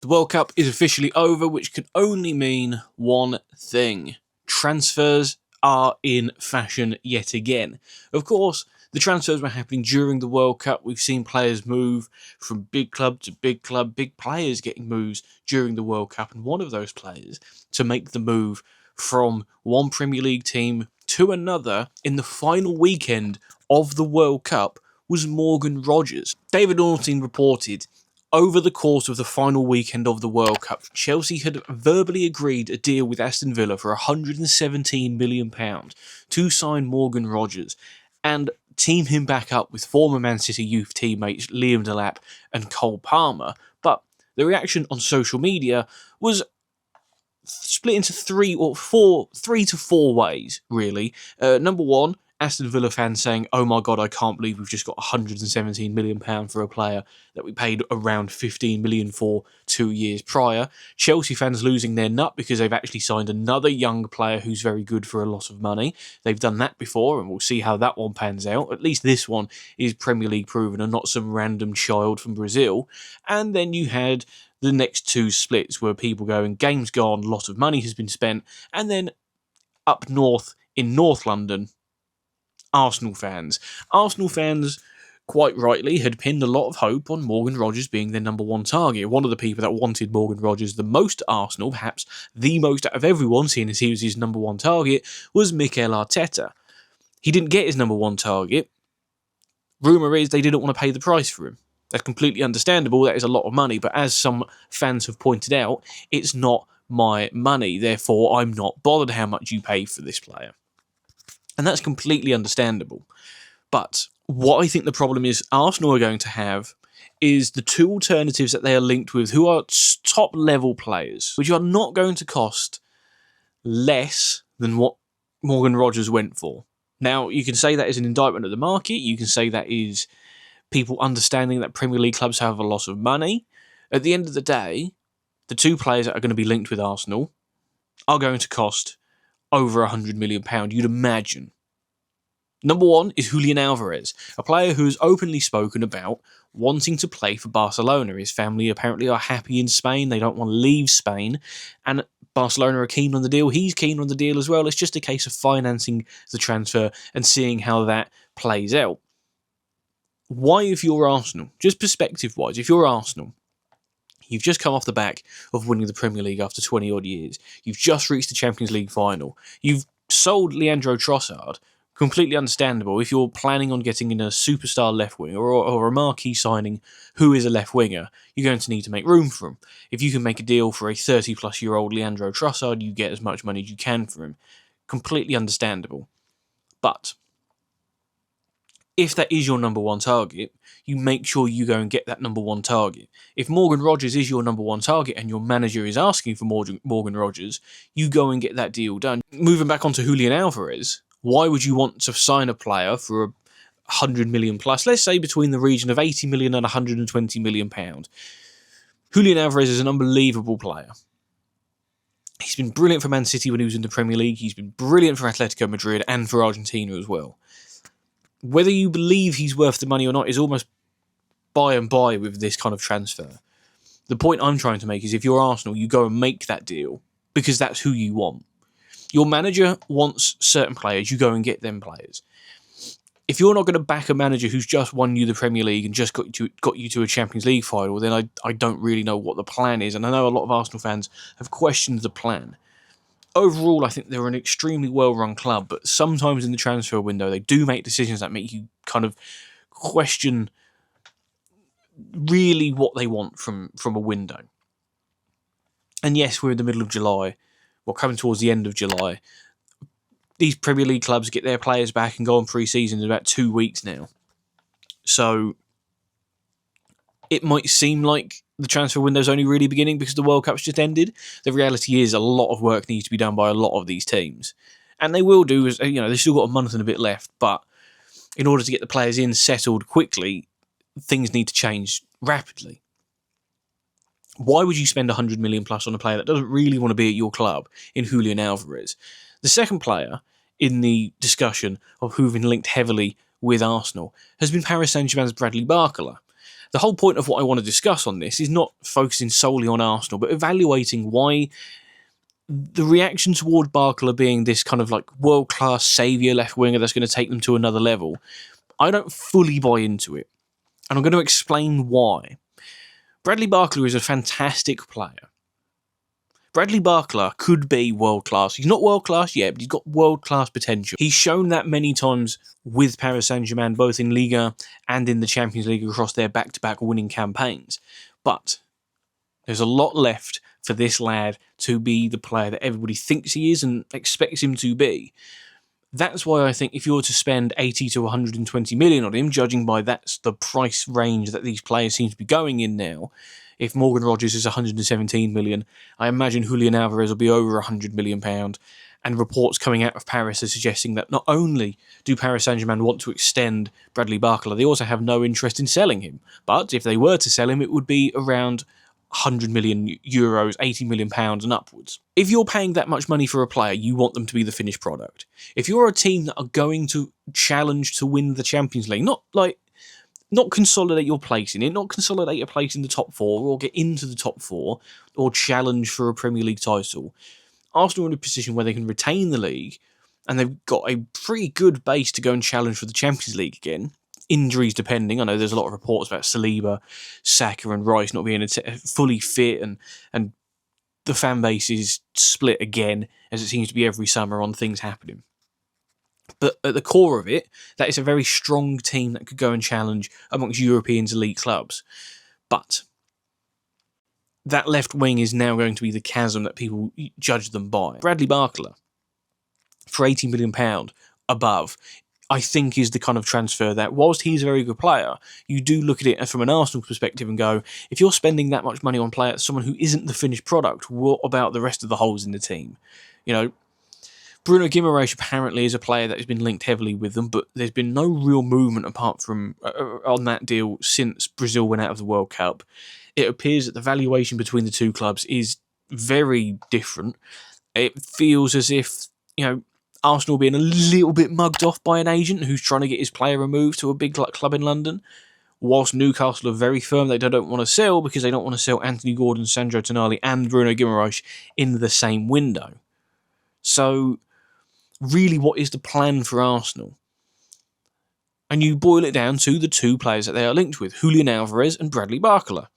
The World Cup is officially over, which can only mean one thing. Transfers are in fashion yet again. Of course, the transfers were happening during the World Cup. We've seen players move from big club to big club, big players getting moves during the World Cup, and one of those players to make the move from one Premier League team to another in the final weekend of the World Cup was Morgan Rogers. David Ornstein reported, over the course of the final weekend of the World Cup, Chelsea had verbally agreed a deal with Aston Villa for £117 million to sign Morgan Rogers and team him back up with former Man City youth teammates Liam Delap and Cole Palmer. But the reaction on social media was split into three to four ways, really. Number one, Aston Villa fans saying, "Oh my God, I can't believe we've just got £117 million for a player that we paid around £15 million for 2 years prior." Chelsea fans losing their nut because they've actually signed another young player who's very good for a lot of money. They've done that before, and we'll see how that one pans out. At least this one is Premier League proven and not some random child from Brazil. And then you had the next two splits where people going, game's gone, a lot of money has been spent, and then up north in North London, Arsenal fans, quite rightly, had pinned a lot of hope on Morgan Rogers being their number one target. One of the people that wanted Morgan Rogers the most at Arsenal, perhaps the most out of everyone, seeing as he was his number one target, was Mikel Arteta. He didn't get his number one target. Rumour is they didn't want to pay the price for him. That's completely understandable. That is a lot of money. But as some fans have pointed out, it's not my money. Therefore, I'm not bothered how much you pay for this player. And that's completely understandable. But what I think the problem is Arsenal are going to have is the two alternatives that they are linked with who are top level players, which are not going to cost less than what Morgan Rogers went for. Now, you can say that is an indictment of the market. You can say that is people understanding that Premier League clubs have a lot of money. At the end of the day, the two players that are going to be linked with Arsenal are going to cost over £100 million, you'd imagine. Number one is Julian Alvarez, a player who has openly spoken about wanting to play for Barcelona. His family apparently are happy in Spain. They don't want to leave Spain. And Barcelona are keen on the deal. He's keen on the deal as well. It's just a case of financing the transfer and seeing how that plays out. Why, if you're Arsenal, just perspective-wise, if you're Arsenal, you've just come off the back of winning the Premier League after 20-odd years. You've just reached the Champions League final. You've sold Leandro Trossard. Completely understandable. If you're planning on getting in a superstar left winger or a marquee signing who is a left winger, you're going to need to make room for him. If you can make a deal for a 30-plus-year-old Leandro Trossard, you get as much money as you can for him. Completely understandable. But if that is your number one target, you make sure you go and get that number one target. If Morgan Rogers is your number one target and your manager is asking for Morgan Rogers, you go and get that deal done. Moving back onto Julian Alvarez, why would you want to sign a player for £100 million plus, let's say between the region of £80 million and £120 million? Julian Alvarez is an unbelievable player. He's been brilliant for Man City when he was in the Premier League. He's been brilliant for Atletico Madrid and for Argentina as well. Whether you believe he's worth the money or not is almost by and by with this kind of transfer. The point I'm trying to make is if you're Arsenal, you go and make that deal because that's who you want. Your manager wants certain players, you go and get them players. If you're not going to back a manager who's just won you the Premier League and just got you to a Champions League final, then I don't really know what the plan is. And I know a lot of Arsenal fans have questioned the plan. Overall, I think they're an extremely well-run club, but sometimes in the transfer window, they do make decisions that make you kind of question really what they want from a window. And yes, we're in the middle of July. We're coming towards the end of July. These Premier League clubs get their players back and go on pre-season in about 2 weeks now. So it might seem like the transfer window's only really beginning because the World Cup's just ended. The reality is a lot of work needs to be done by a lot of these teams. And they will do, they've still got a month and a bit left, but in order to get the players in settled quickly, things need to change rapidly. Why would you spend £100 million plus on a player that doesn't really want to be at your club in Julian Alvarez? The second player in the discussion of who've been linked heavily with Arsenal has been Paris Saint-Germain's Bradley Barcola. The whole point of what I want to discuss on this is not focusing solely on Arsenal, but evaluating why the reaction toward Barcola being this kind of like world-class saviour left winger that's going to take them to another level, I don't fully buy into it. And I'm going to explain why. Bradley Barcla is a fantastic player. Bradley Barcla could be world-class. He's not world-class yet, but he's got world-class potential. He's shown that many times with Paris Saint-Germain, both in Liga and in the Champions League across their back-to-back winning campaigns. But there's a lot left for this lad to be the player that everybody thinks he is and expects him to be. That's why I think if you were to spend 80 to 120 million on him, judging by that's the price range that these players seem to be going in now, if Morgan Rogers is 117 million, I imagine Julian Alvarez will be over £100 million. And reports coming out of Paris are suggesting that not only do Paris Saint-Germain want to extend Bradley Barcla, they also have no interest in selling him. But if they were to sell him, it would be around €100 million, £80 million and upwards. If you're paying that much money for a player, you want them to be the finished product. If you're a team that are going to challenge to win the Champions League, not consolidate your place in it, not consolidate your place in the top four or get into the top four or challenge for a Premier League title, Arsenal are in a position where they can retain the league and they've got a pretty good base to go and challenge for the Champions League again. Injuries depending. I know there's a lot of reports about Saliba, Saka and Rice not being fully fit and the fan base is split again, as it seems to be every summer on things happening. But at the core of it, that is a very strong team that could go and challenge amongst Europeans' elite clubs. But that left wing is now going to be the chasm that people judge them by. Bradley Barcla, for £80 million above, I think is the kind of transfer that, whilst he's a very good player, you do look at it from an Arsenal perspective and go, if you're spending that much money on someone who isn't the finished product, what about the rest of the holes in the team? You know, Bruno Guimaraes apparently is a player that has been linked heavily with them, but there's been no real movement apart from on that deal since Brazil went out of the World Cup. It appears that the valuation between the two clubs is very different. It feels as if, Arsenal being a little bit mugged off by an agent who's trying to get his player removed to a big club in London, whilst Newcastle are very firm they don't want to sell because they don't want to sell Anthony Gordon, Sandro Tonali and Bruno Guimaraes in the same window. So, really, what is the plan for Arsenal? And you boil it down to the two players that they are linked with, Julian Alvarez and Bradley Barcola.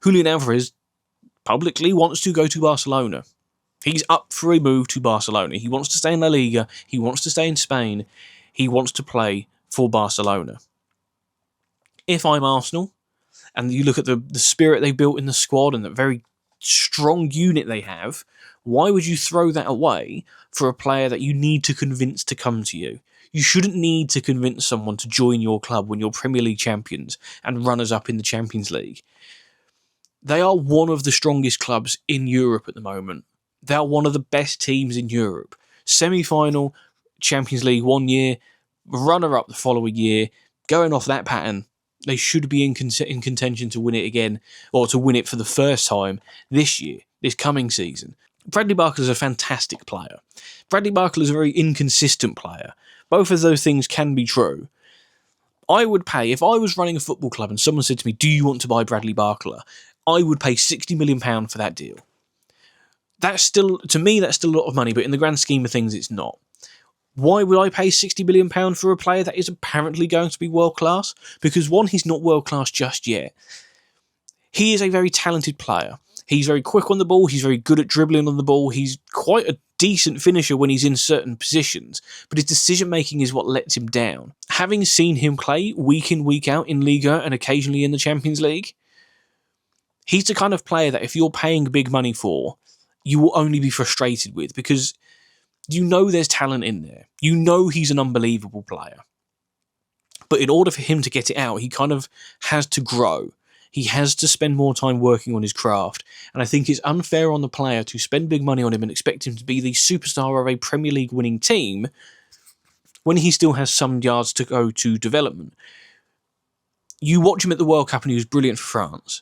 Julian Alvarez publicly wants to go to Barcelona. He's up for a move to Barcelona. He wants to stay in La Liga. He wants to stay in Spain. He wants to play for Barcelona. If I'm Arsenal, and you look at the spirit they built in the squad and the very strong unit they have, why would you throw that away for a player that you need to convince to come to you? You shouldn't need to convince someone to join your club when you're Premier League champions and runners-up in the Champions League. They are one of the strongest clubs in Europe at the moment. They are one of the best teams in Europe. Semi-final, Champions League 1 year, runner-up the following year. Going off that pattern, they should be in contention to win it again, or to win it for the first time this year, this coming season. Bradley Barcla is a fantastic player. Bradley Barcla is a very inconsistent player. Both of those things can be true. I would pay, if I was running a football club and someone said to me, do you want to buy Bradley Barcla? I would pay £60 million for that deal. That's still, to me, that's still a lot of money, but in the grand scheme of things, it's not. Why would I pay £60 million for a player that is apparently going to be world-class? Because one, he's not world-class just yet. He is a very talented player. He's very quick on the ball. He's very good at dribbling on the ball. He's quite a decent finisher when he's in certain positions, but his decision-making is what lets him down. Having seen him play week in, week out in Liga and occasionally in the Champions League, he's the kind of player that if you're paying big money for, you will only be frustrated with, because you know there's talent in there. You know he's an unbelievable player. But in order for him to get it out, he kind of has to grow. He has to spend more time working on his craft. And I think it's unfair on the player to spend big money on him and expect him to be the superstar of a Premier League winning team when he still has some yards to go to development. You watch him at the World Cup and he was brilliant for France.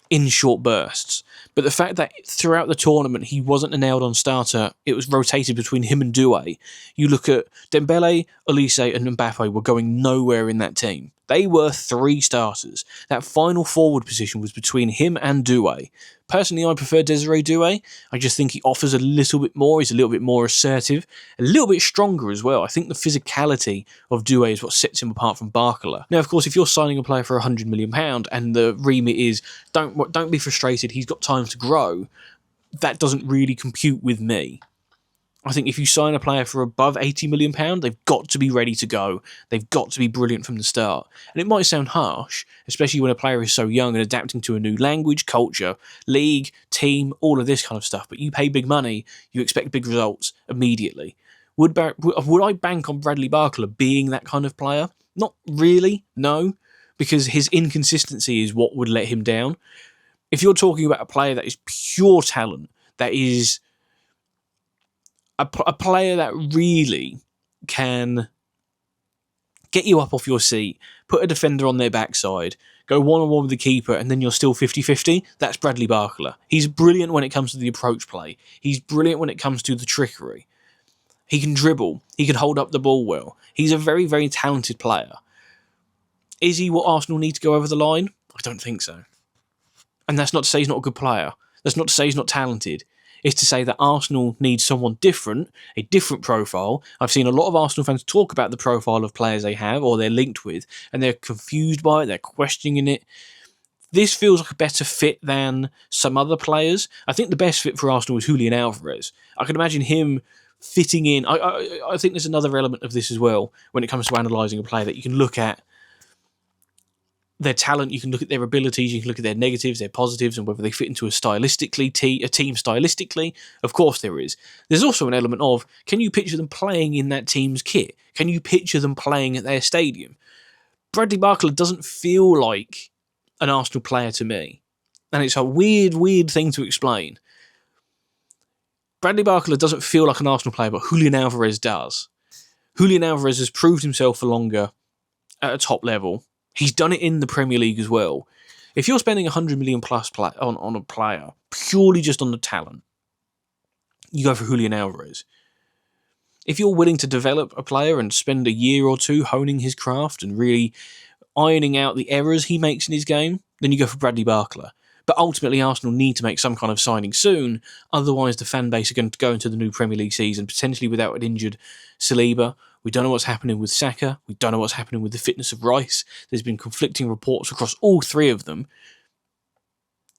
in short bursts. But the fact that throughout the tournament he wasn't a nailed-on starter, it was rotated between him and Doué. You look at Dembele, Olise and Mbappe were going nowhere in that team. They were 3 starters. That final forward position was between him and Doué. Personally, I prefer Desiree Doué. I just think he offers a little bit more. He's a little bit more assertive, a little bit stronger as well. I think the physicality of Doué is what sets him apart from Barcola. Now, of course, if you're signing a player for £100 million and the remit is don't be frustrated, he's got time to grow, that doesn't really compute with me. I think if you sign a player for above £80 million, they've got to be ready to go. They've got to be brilliant from the start. And it might sound harsh, especially when a player is so young and adapting to a new language, culture, league, team, all of this kind of stuff. But you pay big money, you expect big results immediately. Would I bank on Bradley Barcla being that kind of player? Not really, no, because his inconsistency is what would let him down. If you're talking about a player that is pure talent, that is a player that really can get you up off your seat, put a defender on their backside, go one-on-one with the keeper, and then you're still 50-50, that's Bradley Barcla. He's brilliant when it comes to the approach play. He's brilliant when it comes to the trickery. He can dribble. He can hold up the ball well. He's a very, very talented player. Is he what Arsenal need to go over the line? I don't think so. And that's not to say he's not a good player. That's not to say he's not talented. It's to say that Arsenal needs someone different, a different profile. I've seen a lot of Arsenal fans talk about the profile of players they have or they're linked with, and they're confused by it, they're questioning it. This feels like a better fit than some other players. I think the best fit for Arsenal is Julian Alvarez. I can imagine him fitting in. I think there's another element of this as well when it comes to analysing a player, that you can look at their talent, you can look at their abilities, you can look at their negatives, their positives, and whether they fit into a team stylistically. Of course there is. There's also an element of, can you picture them playing in that team's kit? Can you picture them playing at their stadium? Bradley Barcla doesn't feel like an Arsenal player to me. And it's a weird, weird thing to explain. Bradley Barcla doesn't feel like an Arsenal player, but Julian Alvarez does. Julian Alvarez has proved himself for longer at a top level. He's done it in the Premier League as well. If you're spending £100 million plus on a player purely just on the talent, you go for Julian Alvarez. If you're willing to develop a player and spend a year or two honing his craft and really ironing out the errors he makes in his game, then you go for Bradley Barcla. But ultimately, Arsenal need to make some kind of signing soon. Otherwise, the fan base are going to go into the new Premier League season, potentially without an injured Saliba. We don't know what's happening with Saka. We don't know what's happening with the fitness of Rice. There's been conflicting reports across all 3 of them.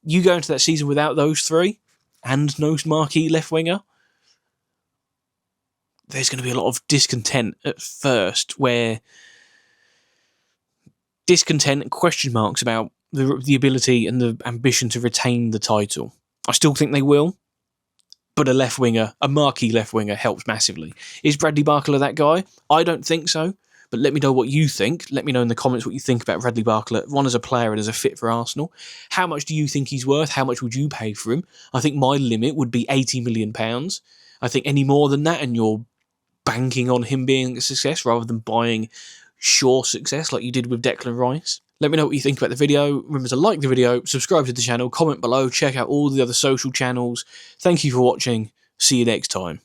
You go into that season without those 3 and no marquee left winger, there's going to be a lot of discontent at first, where discontent and question marks about the ability and the ambition to retain the title. I still think they will, but a marquee left winger helps massively. Is Bradley Barcla that guy? I don't think so, but let me know what you think. Let me know in the comments what you think about Bradley Barcla, one as a player and as a fit for Arsenal. How much do you think he's worth? How much would you pay for him? I think my limit would be £80 million. I think any more than that and you're banking on him being a success rather than buying sure success like you did with Declan Rice. Let me know what you think about the video. Remember to like the video, subscribe to the channel, comment below, check out all the other social channels. Thank you for watching. See you next time.